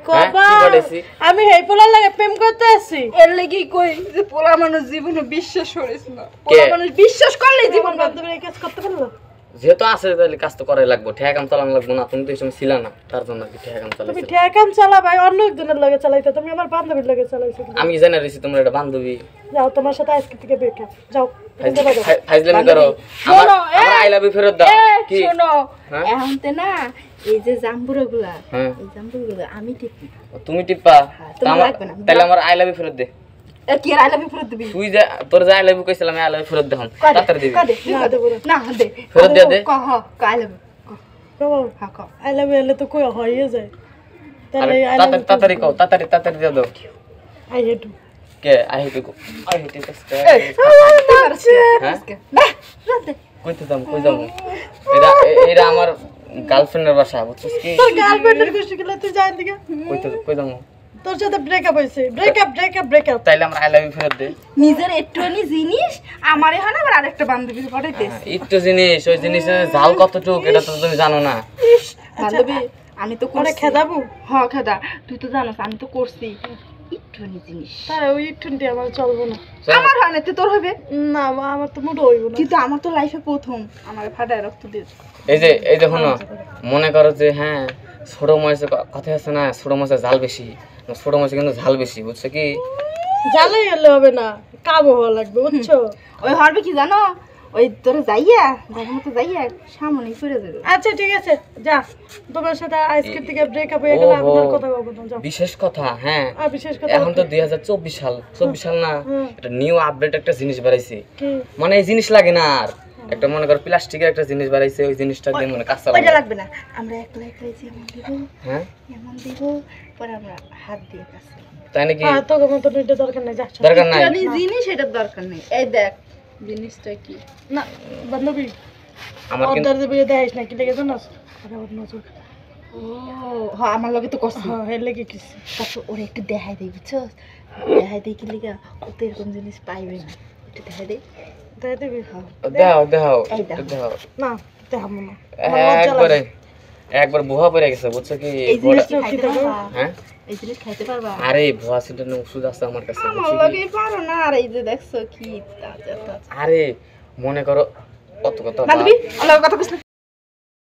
কবা আমি হেই পোলার লাগে প্রেম করতে আসি এর লাগি কই যে পোলা মানুষ জীবনে বিশ্বাস করিস না পোলা মানুষ বিশ্বাস করলে জীবন বান্ধবীর এই কাজ করতে পারলো যেহেতু আছে তাহলে কাজ তো করাই লাগবে ঠেয়া কাম চালানো লাগবে না তুমি তো এই সময় ছিল না তার জন্য কি ঠেয়া কাম চালাইছো তুমি ঠেয়া কাম চালা ভাই অন্য একজনের লাগে চালাইতে তুমি আমার বান্ধবীর লাগে চালাইছো আমি জানি রইছি তোমরা এটা বান্ধবী যাও তোমার সাথে আজকে থেকে ব্রেকআপ যাও ফাইজলামি করো আমার আই লাভ ইউ ফেরত দাও কি শোনো এখনতে না এই যে জাম্বুরাগুলা এই জাম্বুরাগুলা আমি টিপি তুমি টিপা তাহলে আমার আই লাভ ইউ ফেরত দে কি আই লাভ ইউ ফেরত দিবি তুই যা তোর যা আই লাভ ইউ কইছিলাম আই লাভ ইউ ফেরত দেখাম তাড়াতাড়ি দিবি না দেব না দে ফেরত দে দে কহ I love you I love you এলে তো কই হইয়ে যায় তাহলে আই লাভ ইউ তাড়াতাড়ি কও তাড়াতাড়ি দিয়ে দাও আই হেট কে I hate you I hate you কইতে যাম কই যাম এরা আমার গার্লফ্রেন্ডের বাসা বুঝছিস কি তোর গার্লফ্রেন্ডের খুশি গেলে তুই যাই দিকে কই যাম তোর সাথে ব্রেকআপ হইছে ব্রেকআপ তাইলে আমরা আই লাভ ইউ ফেরত দে নিজের একটুখানি জিনিস আমারে হয় না আবার আরেকটা বান্ধবীর পাঠাইতেছে একটু জিনিস ওই জিনিসের ঝাল কতটুক এটা তো তুমি জানো না বান্ধবী আমি তো করে খেদাবো হ্যাঁ খেদা তুই তো জানোস আমি তো করছি একটুখানি জিনিস তার ওই একটুখানি আমার চলবো না আমার হয় না তোর হবে না আমার তো মুড হইব না কিন্তু আমার তো লাইফে প্রথম আমার ফাটায় রক্ত দিয়ে এই যে শোনো মনে করো যে হ্যাঁ ছোট মাছে কথা আছে না ছোট মাছে ঝাল বেশি ছোট মাছে কিন্তু ঝাল বেশি বুঝছো কি ঝালাই হলে হবে না কাম হওয়া লাগবে বুঝছো ওই হবে কি জানো ওই তোরে যাইয়া দেখো মতো যাইয়া সামনেই পড়ে যাবে আচ্ছা ঠিক আছে যা তোমার সাথে আজকে থেকে ব্রেকআপ হয়ে গেল আমি আর কথা বলবো না যাও বিশেষ কথা হ্যাঁ বিশেষ কথা এখন তো 2024 সাল 24 সাল না এটা নিউ আপডেট একটা জিনিস বেরাইছে মানে এই জিনিস লাগে না আর একটা মনে কর প্লাস্টিকের একটা জিনিস বেরাইছে ওই জিনিসটা দিয়ে মনে কাঁচা ওইটা লাগবে না আমরা একলা যে এমন দিব হ্যাঁ এমন দিব পরে আমরা হাত দিয়ে কাছে তাই নাকি হ্যাঁ তো মত এটা দরকার নাই যা দরকার নাই জানি জিনিস এটা দরকার নেই এই দেখ জিনিসটা কি না বান্ধবী আমার কিন্তু অর্ডার দেবে দেখাইস না কি লাগে জানাস আরে ওর নজর ও হ্যাঁ আমার লগে তো কষ্ট হ্যাঁ এর লাগি কিছু তারপর ওরে একটু দেখাই দেই বুঝছো দেখাই দেই কি লাগা ও তো এরকম জিনিস পাইবে না একটু দেখাই দেই দেখাই দিবি হ্যাঁ দাও না দেখাবো না একবার বুহা পড়ে গেছে বুঝছো কি এই জিনিসটা খেতে পারবা হ্যাঁ এই জিনিস খাইতে পারবা আরে ভুয়া সিটার ওষুধ আছে আমার কাছে আমার লগে পারো না আর এই যে দেখছো কি আরে মনে করো কত বান্ধবী আমার কথা কইছ